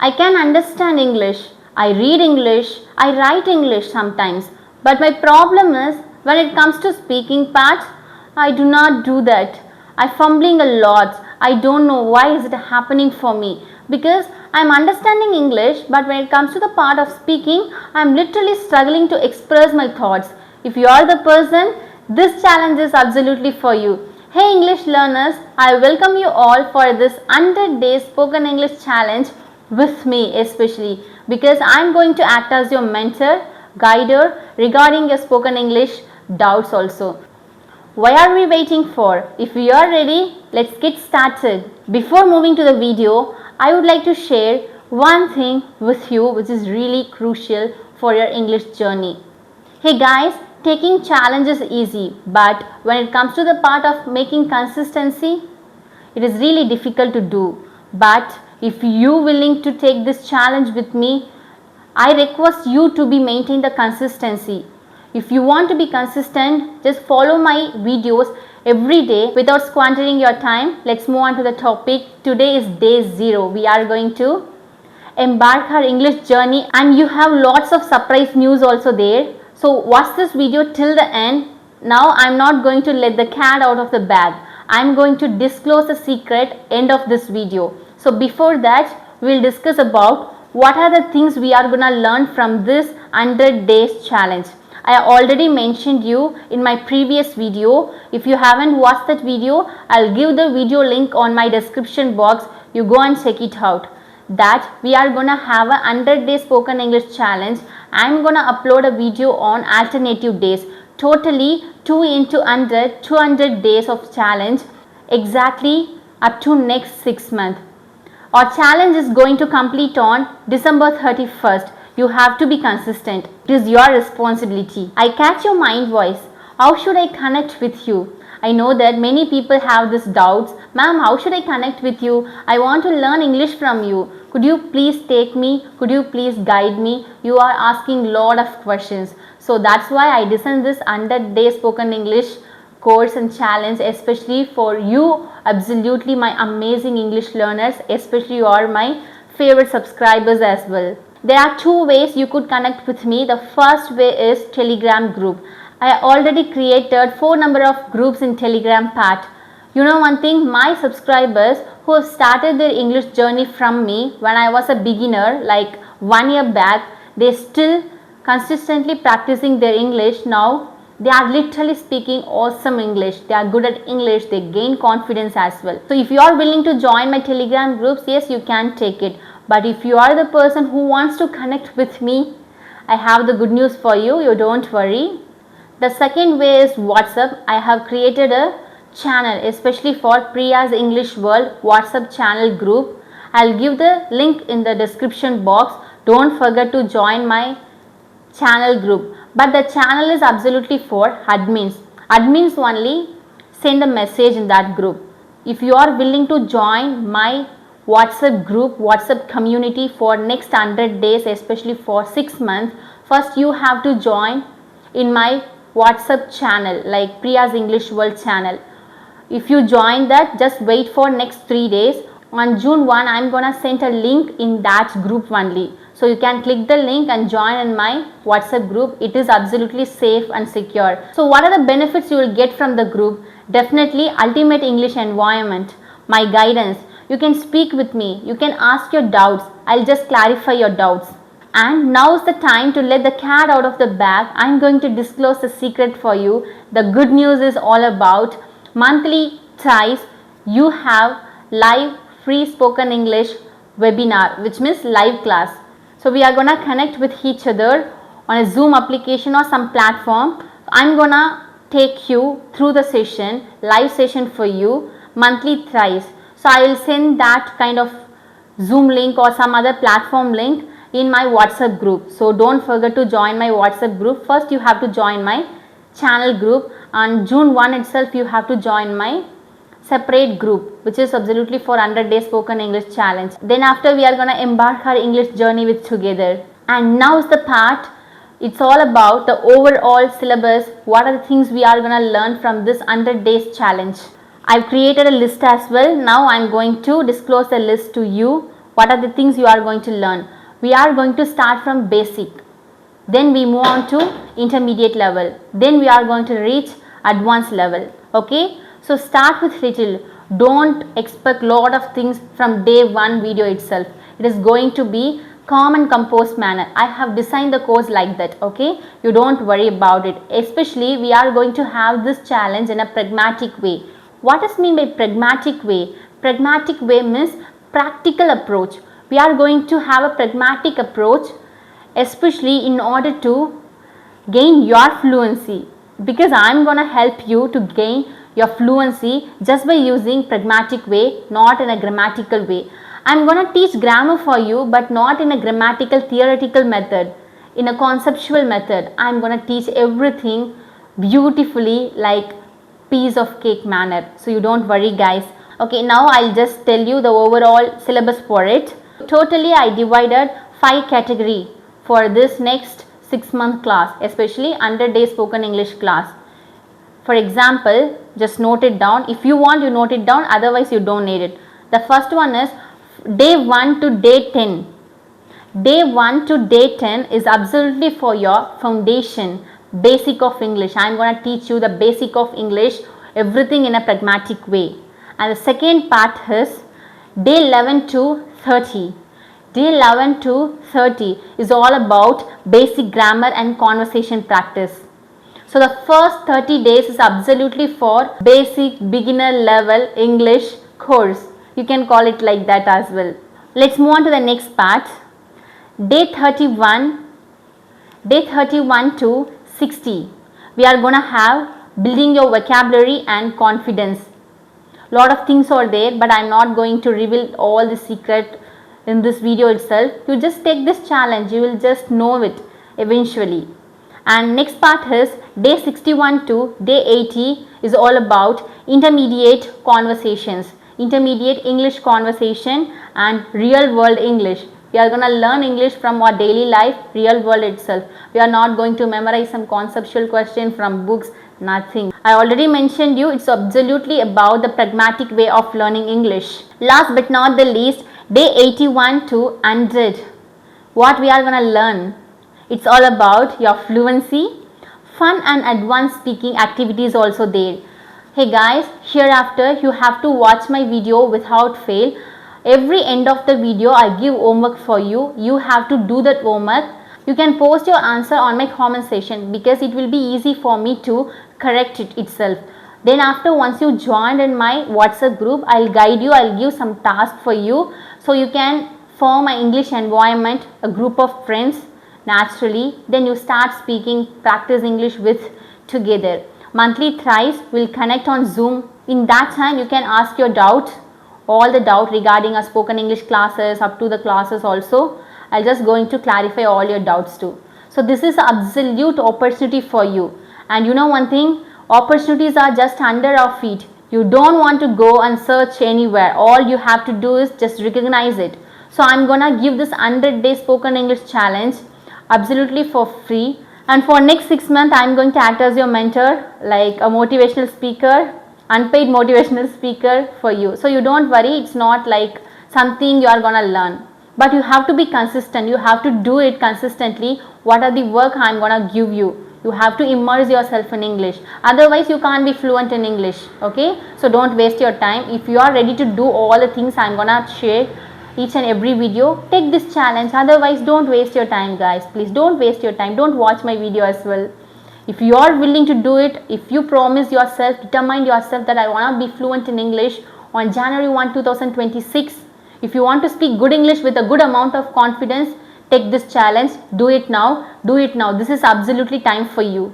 I can understand English, I read English, I write English sometimes. But my problem is when it comes to speaking part, I do not do that. I fumbling a lot. I don't know why is it happening for me, because I am understanding English, but when it comes to the part of speaking, I am literally struggling to express my thoughts. If you are the person, this challenge is absolutely for you. Hey English learners, I welcome you all for this 100 days spoken English challenge with me, especially because I am going to act as your mentor, guider regarding your spoken English doubts also. Why are we waiting for? If you are ready, let's get started. Before moving to the video, I would like to share one thing with you which is really crucial for your English journey. Hey guys, taking challenge is easy, but when it comes to the part of making consistency, it is really difficult to do. But if you willing to take this challenge with me, I request you to be maintain the consistency. If you want to be consistent, just follow my videos every day without squandering your time. Let's move on to the topic. Today is day 0. We are going to embark our English journey, and you have lots of surprise news also there. So watch this video till the end. Now I'm not going to let the cat out of the bag. I'm going to disclose the secret end of this video. So before that, we'll discuss about what are the things we are gonna learn from this 100 days challenge. I already mentioned you in my previous video. If you haven't watched that video, I'll give the video link on my description box. You go and check it out. That we are gonna have a 100 day spoken English challenge. I'm gonna upload a video on alternative days. Totally 2 into 100, 200 days of challenge, exactly up to next 6 months. Our challenge is going to complete on December 31st. You have to be consistent. It is your responsibility. I catch your mind voice. How should I connect with you? I know that many people have this doubts. Ma'am, how should I connect with you? I want to learn English from you. Could you please take me? Could you please guide me? You are asking lot of questions. So that's why I designed this 100 day spoken English course and challenge, especially for you, absolutely my amazing English learners, especially you are my favorite subscribers as well. There are 2 ways you could connect with me. The first way is Telegram group. I already created 4 number of groups in Telegram part. You know one thing, my subscribers who have started their English journey from me when I was a beginner like 1 year back, they still consistently practicing their English. Now they are literally speaking awesome English. They are good at English. They gain confidence as well. So if you are willing to join my Telegram groups, yes, you can take it. But if you are the person who wants to connect with me, I have the good news for you. You don't worry. The second way is WhatsApp. I have created a channel especially for Priya's English World WhatsApp channel group. I'll give the link in the description box. Don't forget to join my channel group. But the channel is absolutely for admins. Admins only send a message in that group. If you are willing to join my WhatsApp group, WhatsApp community for next 100 days, especially for 6 months, first you have to join in my WhatsApp channel like Priya's English World channel. If you join that, just wait for next 3 days. On June 1, I'm gonna send a link in that group only. So you can click the link and join in my WhatsApp group. It is absolutely safe and secure. So what are the benefits you will get from the group? Definitely ultimate English environment, my guidance. You can speak with me. You can ask your doubts. I'll just clarify your doubts. And now is the time to let the cat out of the bag. I'm going to disclose the secret for you. The good news is all about monthly thrice you have live free spoken English webinar, which means live class. So we are gonna connect with each other on a Zoom application or some platform. I'm gonna take you through the session, live session for you, monthly thrice. So I will send that kind of Zoom link or some other platform link in my WhatsApp group. So don't forget to join my WhatsApp group. First you have to join my channel group. On June 1 itself you have to join my separate group, which is absolutely for 100 days spoken English challenge. Then after we are gonna embark our English journey with together. And now is the part. It's all about the overall syllabus. What are the things we are gonna learn from this 100 days challenge? I've created a list as well. Now I'm going to disclose the list to you. What are the things you are going to learn? We are going to start from basic. Then we move on to intermediate level. Then we are going to reach advanced level. Okay. So start with little. Don't expect lot of things from day one video itself. It is going to be calm and composed manner. I have designed the course like that. Okay. You don't worry about it. Especially we are going to have this challenge in a pragmatic way. What does mean by pragmatic way? Pragmatic way means practical approach. We are going to have a pragmatic approach, especially in order to gain your fluency, because I am going to help you to gain your fluency just by using pragmatic way, not in a grammatical way. I am going to teach grammar for you, but not in a grammatical theoretical method, in a conceptual method. I am going to teach everything beautifully, like piece of cake manner. So you don't worry guys. Okay, now I'll just tell you the overall syllabus for it. Totally I divided 5 category for this next 6-month class, especially 100 day spoken English class. For example, just note it down. If you want, you note it down, otherwise you don't need it. The first one is day 1 to day 10. Day 1 to day 10 is absolutely for your foundation, basic of English. I am going to teach you the basic of English, everything in a pragmatic way. And the second part is day 11 to 30. Day 11 to 30 is all about basic grammar and conversation practice. So the first 30 days is absolutely for basic beginner level English course. You can call it like that as well. Let's move on to the next part. Day 31 to 60. We are going to have building your vocabulary and confidence. Lot of things are there, but I am not going to reveal all the secret in this video itself. You just take this challenge, you will just know it eventually. And next part is day 61 to day 80 is all about intermediate conversations, intermediate English conversation and real world English. We are going to learn English from our daily life, real world itself. We are not going to memorize some conceptual question from books, nothing. I already mentioned you, it's absolutely about the pragmatic way of learning English. Last but not the least, day 81 to 100. What we are going to learn? It's all about your fluency, fun and advanced speaking activities also there. Hey guys, hereafter you have to watch my video without fail. Every end of the video I give homework for you. You have to do that homework. You can post your answer on my comment section, because it will be easy for me to correct it itself. Then after, once you joined in my WhatsApp group, I'll guide you, I'll give some task for you, so you can form an English environment, a group of friends naturally. Then you start speaking, practice English with together. Monthly thrice we'll connect on Zoom. In that time you can ask your doubt, all the doubt regarding our spoken English classes, up to the classes also. I'll just going to clarify all your doubts too. So this is an absolute opportunity for you. And you know one thing, opportunities are just under our feet. You don't want to go and search anywhere. All you have to do is just recognize it. So I'm gonna give this 100 day spoken English challenge absolutely for free. And for next 6 months, I'm going to act as your mentor, like a motivational speaker, unpaid motivational speaker for you. So you don't worry, it's not like something you are gonna learn. But you have to be consistent. You have to do it consistently. What are the work I'm gonna give you? You have to immerse yourself in English. Otherwise, you can't be fluent in English. Okay? So don't waste your time. If you are ready to do all the things I'm gonna share each and every video, take this challenge. Otherwise, don't waste your time, guys. Please don't waste your time. Don't watch my video as well. If you are willing to do it, if you promise yourself, determine yourself that I want to be fluent in English on January 1, 2026. If you want to speak good English with a good amount of confidence, take this challenge. Do it now. Do it now. This is absolutely time for you.